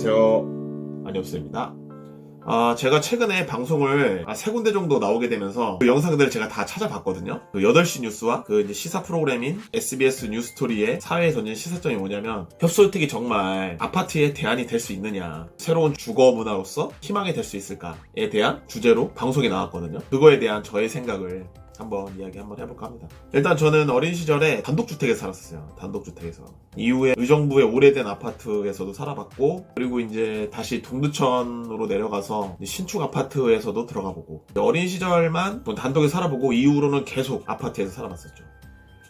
안녕하세요. 안녕수입니다. 제가 최근에 방송을 3군데 정도 나오게 되면서 그 영상들을 제가 다 찾아봤거든요. 그 8시 뉴스와 그 이제 시사 프로그램인 SBS 뉴스토리의 사회에 던진 시사점이 뭐냐면, 협소주택이 정말 아파트의 대안이 될 수 있느냐, 새로운 주거 문화로서 희망이 될 수 있을까에 대한 주제로 방송이 나왔거든요. 그거에 대한 저의 생각을 이야기 한번 해볼까 합니다. 일단 저는 어린 시절에 단독주택에서 살았었어요. 단독주택에서. 이후에 의정부의 오래된 아파트에서도 살아봤고, 그리고 이제 다시 동두천으로 내려가서 신축 아파트에서도 들어가보고, 어린 시절만 단독에 살아보고 이후로는 계속 아파트에서 살아봤었죠.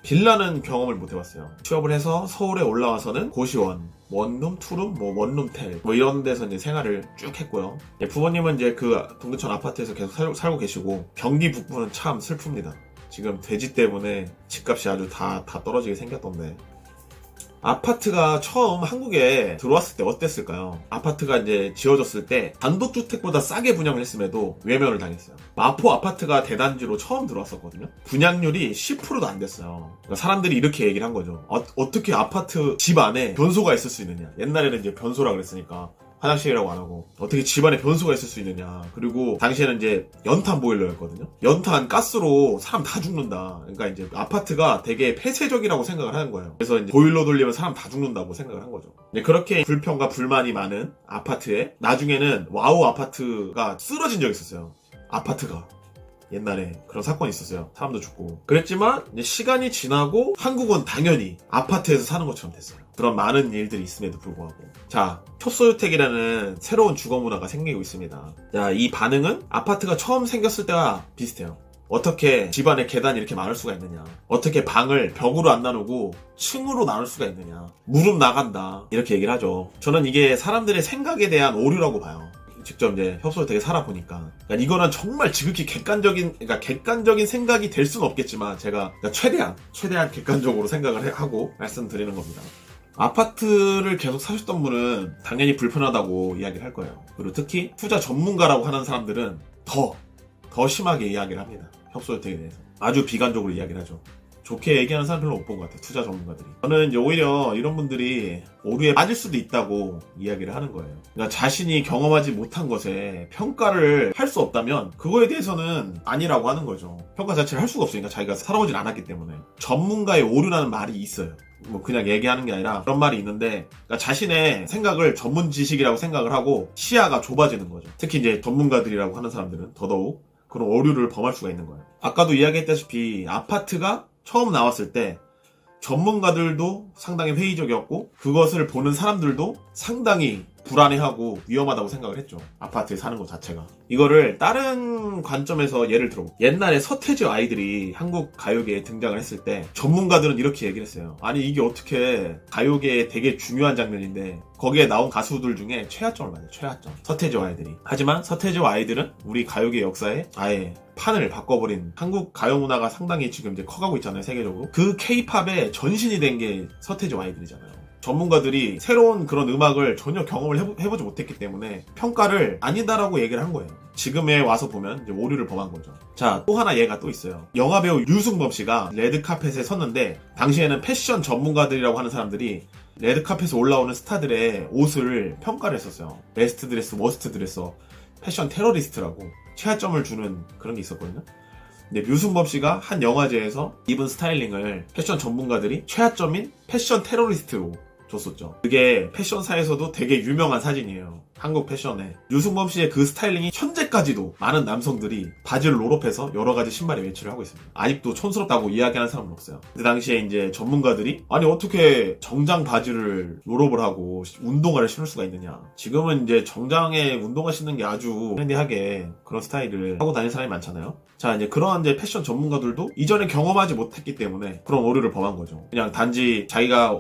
빌라는 경험을 못 해봤어요. 취업을 해서 서울에 올라와서는 고시원, 원룸, 투룸, 원룸텔 이런 데서 이제 생활을 쭉 했고요. 부모님은 이제 그 동두천 아파트에서 계속 살고 계시고, 경기 북부는 참 슬픕니다. 지금 돼지 때문에 집값이 아주 다 떨어지게 생겼던데, 아파트가 처음 한국에 들어왔을 때 어땠을까요? 아파트가 이제 지어졌을 때 단독주택보다 싸게 분양을 했음에도 외면을 당했어요. 마포 아파트가 대단지로 처음 들어왔었거든요. 분양률이 10%도 안 됐어요. 그러니까 사람들이 이렇게 얘기를 한 거죠. 어떻게 아파트 집 안에 변소가 있을 수 있느냐. 옛날에는 이제 변소라 그랬으니까 화장실이라고 안 하고, 어떻게 집안에 변소가 있을 수 있느냐. 그리고 당시에는 이제 연탄 보일러였거든요. 연탄 가스로 사람 다 죽는다. 그러니까 이제 아파트가 되게 폐쇄적이라고 생각을 하는 거예요. 그래서 이제 보일러 돌리면 사람 다 죽는다고 생각을 한 거죠. 그렇게 불평과 불만이 많은 아파트에 나중에는 와우 아파트가 쓰러진 적이 있었어요. 아파트가. 옛날에 그런 사건이 있었어요. 사람도 죽고. 그랬지만 이제 시간이 지나고 한국은 당연히 아파트에서 사는 것처럼 됐어요. 그런 많은 일들이 있음에도 불구하고. 자, 협소주택이라는 새로운 주거 문화가 생기고 있습니다. 자, 이 반응은 아파트가 처음 생겼을 때와 비슷해요. 어떻게 집안에 계단이 이렇게 많을 수가 있느냐, 어떻게 방을 벽으로 안 나누고 층으로 나눌 수가 있느냐, 무릎 나간다, 이렇게 얘기를 하죠. 저는 이게 사람들의 생각에 대한 오류라고 봐요. 직접 이제 협소주택에 살아보니까. 그러니까 이거는 정말 지극히 객관적인 생각이 될 수는 없겠지만, 제가 최대한 객관적으로 생각을 하고 말씀드리는 겁니다. 아파트를 계속 사셨던 분은 당연히 불편하다고 이야기를 할 거예요. 그리고 특히 투자 전문가라고 하는 사람들은 더 심하게 이야기를 합니다. 협소주택에 대해서. 아주 비관적으로 이야기를 하죠. 좋게 얘기하는 사람 별로 못 본 것 같아요. 투자 전문가들이. 저는 이제 오히려 이런 분들이 오류에 빠질 수도 있다고 이야기를 하는 거예요. 그러니까 자신이 경험하지 못한 것에 평가를 할 수 없다면 그거에 대해서는 아니라고 하는 거죠. 평가 자체를 할 수가 없으니까, 자기가 살아보질 않았기 때문에. 전문가의 오류라는 말이 있어요. 그냥 얘기하는 게 아니라 그런 말이 있는데, 그러니까 자신의 생각을 전문 지식이라고 생각을 하고 시야가 좁아지는 거죠. 특히 이제 전문가들이라고 하는 사람들은 더더욱 그런 오류를 범할 수가 있는 거예요. 아까도 이야기했다시피 아파트가 처음 나왔을 때 전문가들도 상당히 회의적이었고, 그것을 보는 사람들도 상당히 불안해하고 위험하다고 생각을 했죠. 아파트에 사는 것 자체가. 이거를 다른 관점에서 예를 들어볼게요. 옛날에 서태지 아이들이 한국 가요계에 등장을 했을 때 전문가들은 이렇게 얘기를 했어요. 아니, 이게 어떻게 가요계에 되게 중요한 장면인데 거기에 나온 가수들 중에 최하점을 받아요. 최하점. 서태지와 아이들이. 하지만 서태지와 아이들은 우리 가요계 역사에 아예 판을 바꿔버린, 한국 가요 문화가 상당히 지금 이제 커가고 있잖아요, 세계적으로. 그 케이팝의 전신이 된 게 서태지와 아이들이잖아요. 전문가들이 새로운 그런 음악을 전혀 경험을 해보지 못했기 때문에 평가를 아니다라고 얘기를 한 거예요. 지금에 와서 보면 이제 오류를 범한 거죠. 자, 또 하나 예가 또 있어요. 영화배우 유승범 씨가 레드카펫에 섰는데, 당시에는 패션 전문가들이라고 하는 사람들이 레드카펫에 올라오는 스타들의 옷을 평가를 했었어요. 베스트 드레스, 워스트 드레스, 패션 테러리스트라고 최하점을 주는 그런 게 있었거든요. 근데 유승범 씨가 한 영화제에서 입은 스타일링을 패션 전문가들이 최하점인 패션 테러리스트로 줬었죠. 그게 패션사에서도 되게 유명한 사진이에요. 한국 패션에. 유승범 씨의 그 스타일링이 현재까지도 많은 남성들이 바지를 롤업해서 여러 가지 신발에 매치를 하고 있습니다. 아직도 촌스럽다고 이야기하는 사람은 없어요. 그 당시에 이제 전문가들이 아니, 어떻게 정장 바지를 롤업을 하고 운동화를 신을 수가 있느냐. 지금은 이제 정장에 운동화 신는 게 아주 트렌디하게 그런 스타일을 하고 다니는 사람이 많잖아요. 자, 이제 그러한 이제 패션 전문가들도 이전에 경험하지 못했기 때문에 그런 오류를 범한 거죠. 그냥 단지 자기가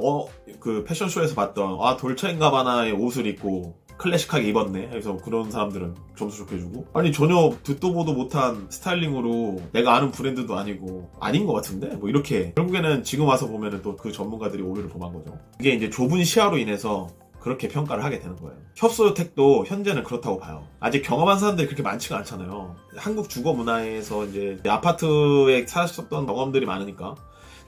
그 패션쇼에서 봤던 돌체인가바나의 옷을 입고 클래식하게 입었네 해서 그런 사람들은 점수 좋게 주고, 아니 전혀 듣도 보도 못한 스타일링으로 내가 아는 브랜드도 아니고 아닌 것 같은데 이렇게, 결국에는 지금 와서 보면은 또 그 전문가들이 오류를 범한 거죠. 그게 이제 좁은 시야로 인해서 그렇게 평가를 하게 되는 거예요. 협소주택도 현재는 그렇다고 봐요. 아직 경험한 사람들이 그렇게 많지가 않잖아요. 한국 주거 문화에서 이제 아파트에 사셨던 경험들이 많으니까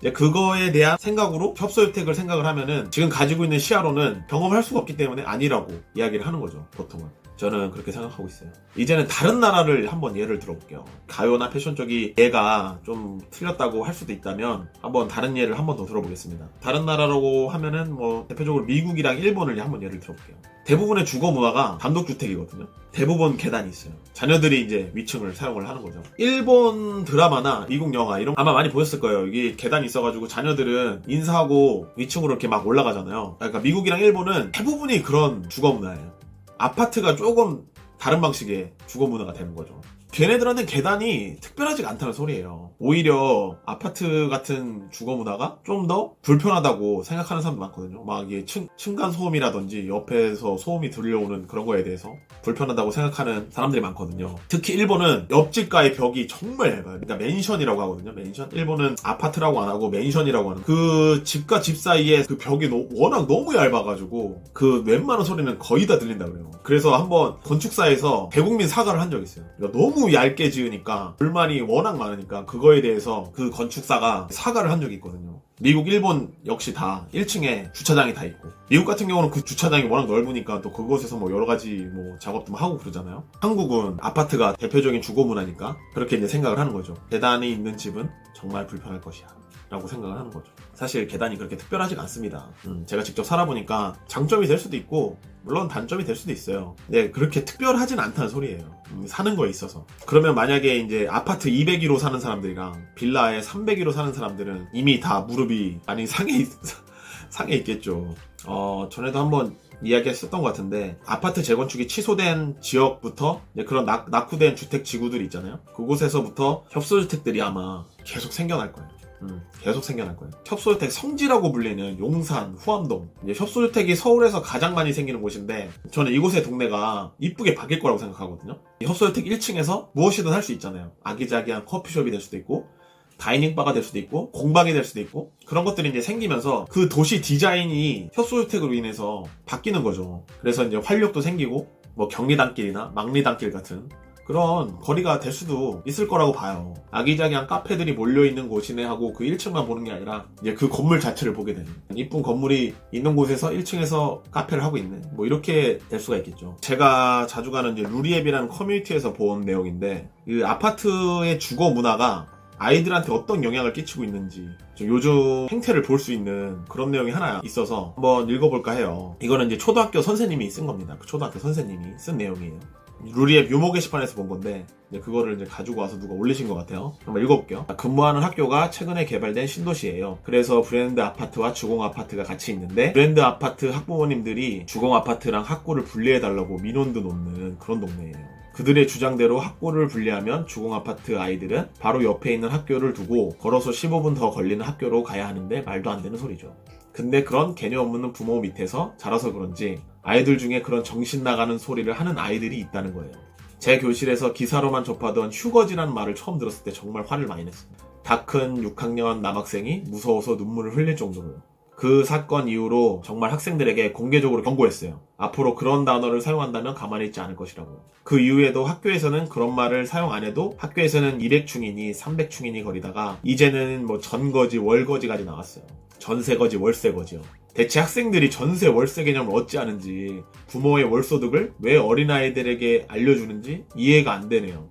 이제 그거에 대한 생각으로 협소주택을 생각을 하면은 지금 가지고 있는 시야로는 경험할 수가 없기 때문에 아니라고 이야기를 하는 거죠, 보통은. 저는 그렇게 생각하고 있어요. 이제는 다른 나라를 한번 예를 들어볼게요. 가요나 패션 쪽이 예가 좀 틀렸다고 할 수도 있다면 한번 다른 예를 한번 더 들어보겠습니다. 다른 나라라고 하면은 뭐 대표적으로 미국이랑 일본을 한번 예를 들어볼게요. 대부분의 주거 문화가 단독주택이거든요. 대부분 계단이 있어요. 자녀들이 이제 위층을 사용을 하는 거죠. 일본 드라마나 미국 영화 이런 거 아마 많이 보셨을 거예요. 이게 계단이 있어가지고 자녀들은 인사하고 위층으로 이렇게 막 올라가잖아요. 그러니까 미국이랑 일본은 대부분이 그런 주거 문화예요. 아파트가 조금 다른 방식의 주거 문화가 되는 거죠. 걔네들한테 계단이 특별하지가 않다는 소리예요. 오히려 아파트 같은 주거 문화가 좀 더 불편하다고 생각하는 사람도 많거든요. 막 이게 층간 소음이라든지 옆에서 소음이 들려오는 그런 거에 대해서 불편하다고 생각하는 사람들이 많거든요. 특히 일본은 옆집과의 벽이 정말 얇아요. 그러니까 맨션이라고 하거든요. 맨션. 일본은 아파트라고 안 하고 맨션이라고 하는 그 집과 집 사이에 그 벽이 워낙 너무 얇아가지고 그 웬만한 소리는 거의 다 들린다 그래요. 그래서 한번 건축사에서 대국민 사과를 한 적이 있어요. 그러니까 너무 얇게 지으니까 불만이 워낙 많으니까 그거에 대해서 그 건축사가 사과를 한 적이 있거든요. 미국, 일본 역시 다 1층에 주차장이 다 있고, 미국 같은 경우는 그 주차장이 워낙 넓으니까 또 그곳에서 뭐 여러 가지 뭐 작업도 하고 그러잖아요. 한국은 아파트가 대표적인 주거 문화니까 그렇게 이제 생각을 하는 거죠. 계단이 있는 집은 정말 불편할 것이야 라고 생각을 하는 거죠. 사실 계단이 그렇게 특별하지가 않습니다. 제가 직접 살아보니까 장점이 될 수도 있고 물론 단점이 될 수도 있어요. 근데 그렇게 특별하진 않다는 소리예요. 사는 거에 있어서. 그러면 만약에 이제 아파트 201호 사는 사람들이랑 빌라에 301호 사는 사람들은 이미 다 무릎이 많이 상해 있겠죠. 전에도 한번 이야기했었던 것 같은데, 아파트 재건축이 취소된 지역부터 그런 낙후된 주택 지구들이 있잖아요. 그곳에서부터 협소주택들이 아마 계속 생겨날 거예요. 계속 생겨날 거예요. 협소주택 성지라고 불리는 용산, 후암동. 이제 협소주택이 서울에서 가장 많이 생기는 곳인데, 저는 이곳의 동네가 이쁘게 바뀔 거라고 생각하거든요. 이 협소주택 1층에서 무엇이든 할 수 있잖아요. 아기자기한 커피숍이 될 수도 있고, 다이닝바가 될 수도 있고, 공방이 될 수도 있고, 그런 것들이 이제 생기면서 그 도시 디자인이 협소주택으로 인해서 바뀌는 거죠. 그래서 이제 활력도 생기고, 뭐 경리단길이나 막리단길 같은 그런 거리가 될 수도 있을 거라고 봐요. 아기자기한 카페들이 몰려있는 곳이네 하고 그 1층만 보는 게 아니라 이제 그 건물 자체를 보게 되는, 이쁜 건물이 있는 곳에서 1층에서 카페를 하고 있네, 뭐 이렇게 될 수가 있겠죠. 제가 자주 가는 이제 루리앱이라는 커뮤니티에서 본 내용인데, 이 아파트의 주거 문화가 아이들한테 어떤 영향을 끼치고 있는지 좀 요즘 행태를 볼 수 있는 그런 내용이 하나 있어서 한번 읽어볼까 해요. 이거는 이제 초등학교 선생님이 쓴 겁니다. 그 초등학교 선생님이 쓴 내용이에요. 루리앱 유모 게시판에서 본 건데, 그거를 이제 가지고 와서 누가 올리신 것 같아요. 한번 읽어볼게요. 근무하는 학교가 최근에 개발된 신도시예요. 그래서 브랜드 아파트와 주공 아파트가 같이 있는데, 브랜드 아파트 학부모님들이 주공 아파트랑 학구를 분리해달라고 민원도 놓는 그런 동네예요. 그들의 주장대로 학교를 분리하면 주공 아파트 아이들은 바로 옆에 있는 학교를 두고 걸어서 15분 더 걸리는 학교로 가야 하는데 말도 안 되는 소리죠. 근데 그런 개념 없는 부모 밑에서 자라서 그런지 아이들 중에 그런 정신 나가는 소리를 하는 아이들이 있다는 거예요. 제 교실에서 기사로만 접하던 휴거지라는 말을 처음 들었을 때 정말 화를 많이 냈습니다. 다 큰 6학년 남학생이 무서워서 눈물을 흘릴 정도로요. 그 사건 이후로 정말 학생들에게 공개적으로 경고했어요. 앞으로 그런 단어를 사용한다면 가만히 있지 않을 것이라고. 그 이후에도 학교에서는 그런 말을 사용 안 해도 학교에서는 200충이니 300충이니 거리다가 이제는 뭐 전거지 월거지까지 나왔어요. 전세거지 월세거지요. 대체 학생들이 전세 월세 개념을 얻지 않은지, 부모의 월소득을 왜 어린아이들에게 알려주는지 이해가 안 되네요.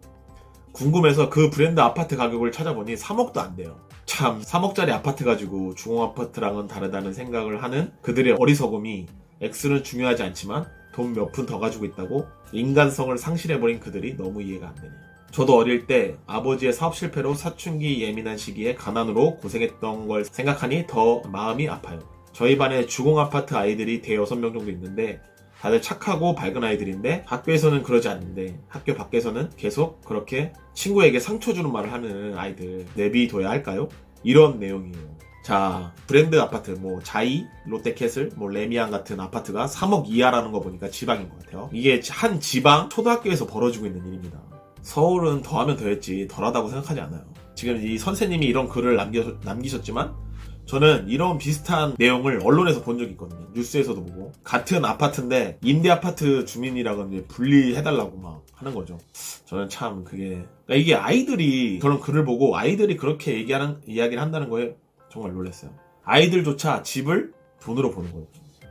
궁금해서 그 브랜드 아파트 가격을 찾아보니 3억도 안 돼요. 참, 3억짜리 아파트 가지고 주공 아파트랑은 다르다는 생각을 하는 그들의 어리석음이, X는 중요하지 않지만 돈 몇 푼 더 가지고 있다고 인간성을 상실해버린 그들이 너무 이해가 안 되네요. 저도 어릴 때 아버지의 사업 실패로 사춘기 예민한 시기에 가난으로 고생했던 걸 생각하니 더 마음이 아파요. 저희 반에 주공 아파트 아이들이 대여섯 명 정도 있는데 다들 착하고 밝은 아이들인데 학교에서는 그러지 않는데 학교 밖에서는 계속 그렇게 친구에게 상처 주는 말을 하는 아이들 내비둬야 할까요? 이런 내용이에요. 자, 브랜드 아파트, 뭐 자이, 롯데캐슬, 뭐 레미안 같은 아파트가 3억 이하라는 거 보니까 지방인 것 같아요. 이게 한 지방 초등학교에서 벌어지고 있는 일입니다. 서울은 더하면 더했지 덜하다고 생각하지 않아요. 지금 이 선생님이 이런 글을 남기셨지만 저는 이런 비슷한 내용을 언론에서 본 적이 있거든요. 뉴스에서도 보고. 같은 아파트인데 임대 아파트 주민이라고 이제 분리해달라고 막 하는 거죠. 저는 참 그게, 그러니까 이게 아이들이 그런 글을 보고 아이들이 그렇게 이야기를 한다는 거에 정말 놀랐어요. 아이들조차 집을 돈으로 보는 거예요.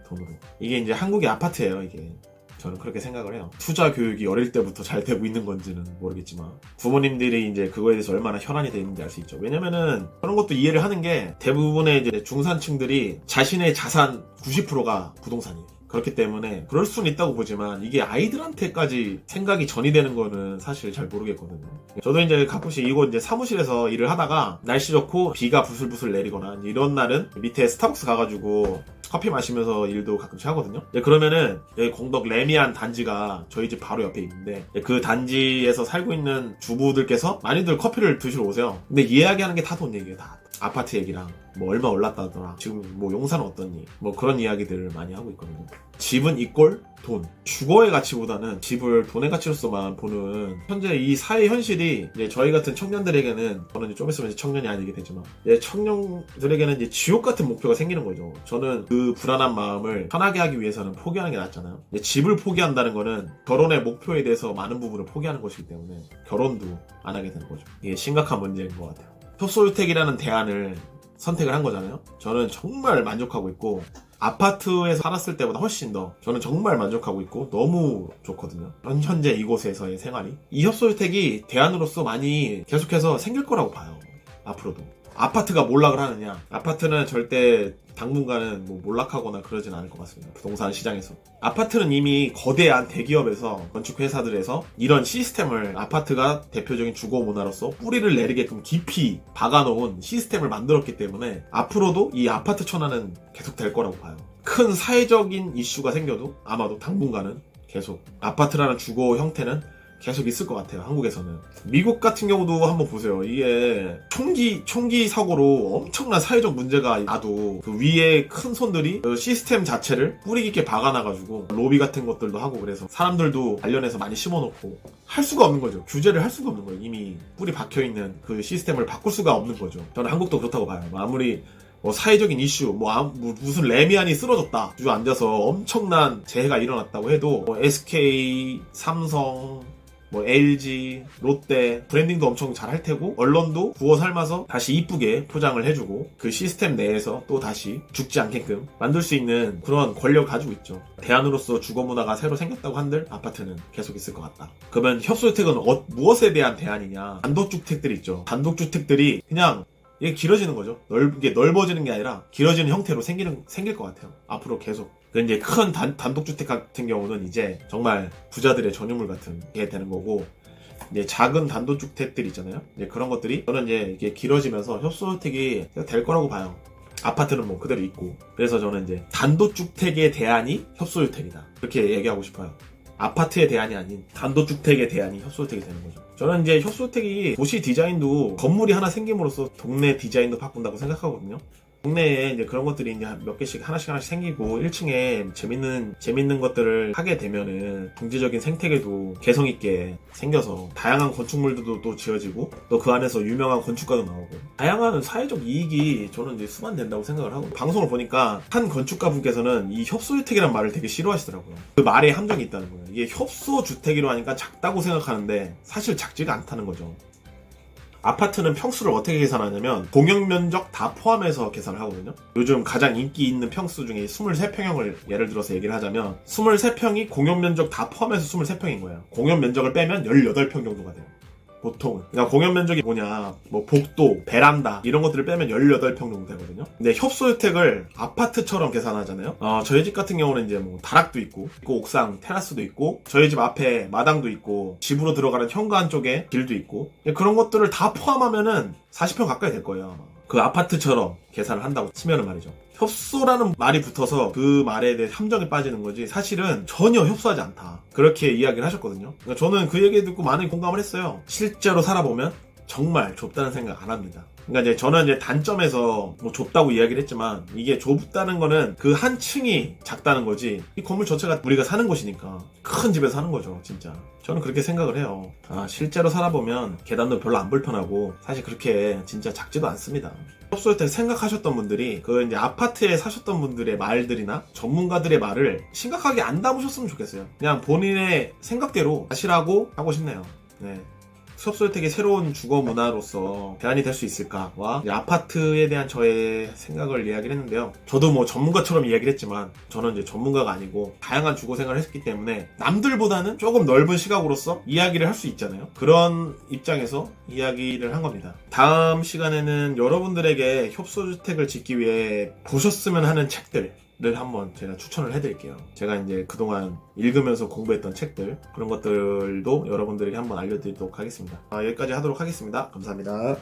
돈으로. 이게 이제 한국의 아파트예요, 이게. 저는 그렇게 생각을 해요. 투자 교육이 어릴 때부터 잘 되고 있는 건지는 모르겠지만 부모님들이 이제 그거에 대해서 얼마나 혈안이 돼 있는지 알 수 있죠. 왜냐면은 그런 것도 이해를 하는 게 대부분의 이제 중산층들이 자신의 자산 90%가 부동산이에요. 그렇기 때문에 그럴 수는 있다고 보지만 이게 아이들한테까지 생각이 전이 되는 거는 사실 잘 모르겠거든요. 저도 이제 가끔씩 이곳 이제 사무실에서 일을 하다가 날씨 좋고 비가 부슬부슬 내리거나 이런 날은 밑에 스타벅스 가가지고 커피 마시면서 일도 가끔씩 하거든요. 그러면은 여기 공덕 레미안 단지가 저희 집 바로 옆에 있는데 그 단지에서 살고 있는 주부들께서 많이들 커피를 드시러 오세요. 근데 이야기하는 게 다 돈 얘기예요. 다 아파트 얘기랑 뭐 얼마 올랐다더라, 지금 뭐 용산은 어떠니, 뭐 그런 이야기들을 많이 하고 있거든요. 집은 이꼴 돈, 주거의 가치보다는 집을 돈의 가치로서만 보는 현재 이 사회 현실이 이제 저희 같은 청년들에게는, 저는 이제 좀 있으면 이제 청년이 아니게 되지만 이제 청년들에게는 이제 지옥 같은 목표가 생기는 거죠. 저는 그 불안한 마음을 편하게 하기 위해서는 포기하는 게 낫잖아요. 집을 포기한다는 거는 결혼의 목표에 대해서 많은 부분을 포기하는 것이기 때문에 결혼도 안 하게 되는 거죠. 이게 심각한 문제인 것 같아요. 협소주택이라는 대안을 선택을 한 거잖아요. 저는 정말 만족하고 있고 아파트에서 살았을 때보다 훨씬 더 저는 정말 만족하고 있고 너무 좋거든요. 현재 이곳에서의 생활이. 이 협소주택이 대안으로서 많이 계속해서 생길 거라고 봐요. 앞으로도. 아파트가 몰락을 하느냐? 아파트는 절대 당분간은 뭐 몰락하거나 그러진 않을 것 같습니다. 부동산 시장에서. 아파트는 이미 거대한 대기업에서, 건축회사들에서 이런 시스템을, 아파트가 대표적인 주거 문화로서 뿌리를 내리게끔 깊이 박아놓은 시스템을 만들었기 때문에 앞으로도 이 아파트 천하는 계속 될 거라고 봐요. 큰 사회적인 이슈가 생겨도 아마도 당분간은 계속 아파트라는 주거 형태는 계속 있을 것 같아요. 한국에서는. 미국 같은 경우도 한번 보세요. 이게 총기 사고로 엄청난 사회적 문제가 나도 그 위에 큰 손들이 그 시스템 자체를 뿌리 깊게 박아놔가지고 로비 같은 것들도 하고, 그래서 사람들도 관련해서 많이 심어놓고 할 수가 없는 거죠. 규제를 할 수가 없는 거예요. 이미 뿌리 박혀있는 그 시스템을 바꿀 수가 없는 거죠. 저는 한국도 그렇다고 봐요. 아무리 사회적인 이슈, 무슨 레미안이 쓰러졌다, 주저앉아서 엄청난 재해가 일어났다고 해도 SK, 삼성, LG, 롯데 브랜딩도 엄청 잘 할 테고, 언론도 구워 삶아서 다시 이쁘게 포장을 해주고 그 시스템 내에서 또 다시 죽지 않게끔 만들 수 있는 그런 권력을 가지고 있죠. 대안으로서 주거 문화가 새로 생겼다고 한들 아파트는 계속 있을 것 같다. 그러면 협소주택은 무엇에 대한 대안이냐? 단독주택들이 있죠. 단독주택들이 그냥 이게 길어지는 거죠. 이게 넓어지는 게 아니라 길어지는 형태로 생길 것 같아요. 앞으로 계속. 이제 큰 단독주택 같은 경우는 이제 정말 부자들의 전유물 같은 게 되는 거고, 이제 작은 단독주택들 있잖아요. 이제 그런 것들이 저는 이제 이게 길어지면서 협소주택이 될 거라고 봐요. 아파트는 뭐 그대로 있고. 그래서 저는 이제 단독주택의 대안이 협소주택이다, 그렇게 얘기하고 싶어요. 아파트의 대안이 아닌 단독주택의 대안이 협소주택이 되는 거죠. 저는 이제 협소주택이 도시 디자인도 건물이 하나 생김으로써 동네 디자인도 바꾼다고 생각하거든요. 동네에 이제 그런 것들이 이제 몇 개씩 하나씩 생기고 1층에 재밌는 것들을 하게 되면은 경제적인 생태계도 개성 있게 생겨서 다양한 건축물들도 또 지어지고 또 그 안에서 유명한 건축가도 나오고 다양한 사회적 이익이 저는 이제 수반된다고 생각을 하고, 방송을 보니까 한 건축가 분께서는 이 협소주택이란 말을 되게 싫어하시더라고요. 그 말에 함정이 있다는 거예요. 이게 협소주택이라고 하니까 작다고 생각하는데 사실 작지가 않다는 거죠. 아파트는 평수를 어떻게 계산하냐면 공용면적 다 포함해서 계산을 하거든요. 요즘 가장 인기 있는 평수 중에 23평형을 예를 들어서 얘기를 하자면 23평이 공용면적 다 포함해서 23평인 거예요. 공용면적을 빼면 18평 정도가 돼요. 보통은. 그러니까 공연면적이 뭐냐, 복도, 베란다 이런 것들을 빼면 18평 정도 되거든요. 근데 협소주택을 아파트처럼 계산하잖아요. 저희 집 같은 경우는 이제 다락도 있고 옥상 테라스도 있고 저희 집 앞에 마당도 있고 집으로 들어가는 현관 쪽에 길도 있고, 그런 것들을 다 포함하면은 40평 가까이 될 거예요. 그 아파트처럼 계산을 한다고 치면은 말이죠. 협소라는 말이 붙어서 그 말에 대해 함정에 빠지는 거지 사실은 전혀 협소하지 않다, 그렇게 이야기를 하셨거든요. 그러니까 저는 그 얘기 듣고 많이 공감을 했어요. 실제로 살아보면 정말 좁다는 생각 안 합니다. 그러니까 이제 저는 이제 단점에서 좁다고 이야기를 했지만 이게 좁다는 거는 그 한 층이 작다는 거지 이 건물 전체가 우리가 사는 곳이니까 큰 집에서 사는 거죠. 진짜 저는 그렇게 생각을 해요. 실제로 살아보면 계단도 별로 안 불편하고 사실 그렇게 진짜 작지도 않습니다. 협소주택 생각하셨던 분들이 그 이제 아파트에 사셨던 분들의 말들이나 전문가들의 말을 심각하게 안 담으셨으면 좋겠어요. 그냥 본인의 생각대로 하시라고 하고 싶네요. 네. 협소주택의 새로운 주거 문화로서 대안이 될 수 있을까와 이제 아파트에 대한 저의 생각을 이야기를 했는데요. 저도 뭐 전문가처럼 이야기를 했지만 저는 이제 전문가가 아니고 다양한 주거 생활을 했기 때문에 남들보다는 조금 넓은 시각으로서 이야기를 할 수 있잖아요. 그런 입장에서 이야기를 한 겁니다. 다음 시간에는 여러분들에게 협소주택을 짓기 위해 보셨으면 하는 책들을 한번 제가 추천을 해드릴게요. 제가 이제 그동안 읽으면서 공부했던 책들, 그런 것들도 여러분들에게 한번 알려드리도록 하겠습니다. 여기까지 하도록 하겠습니다. 감사합니다.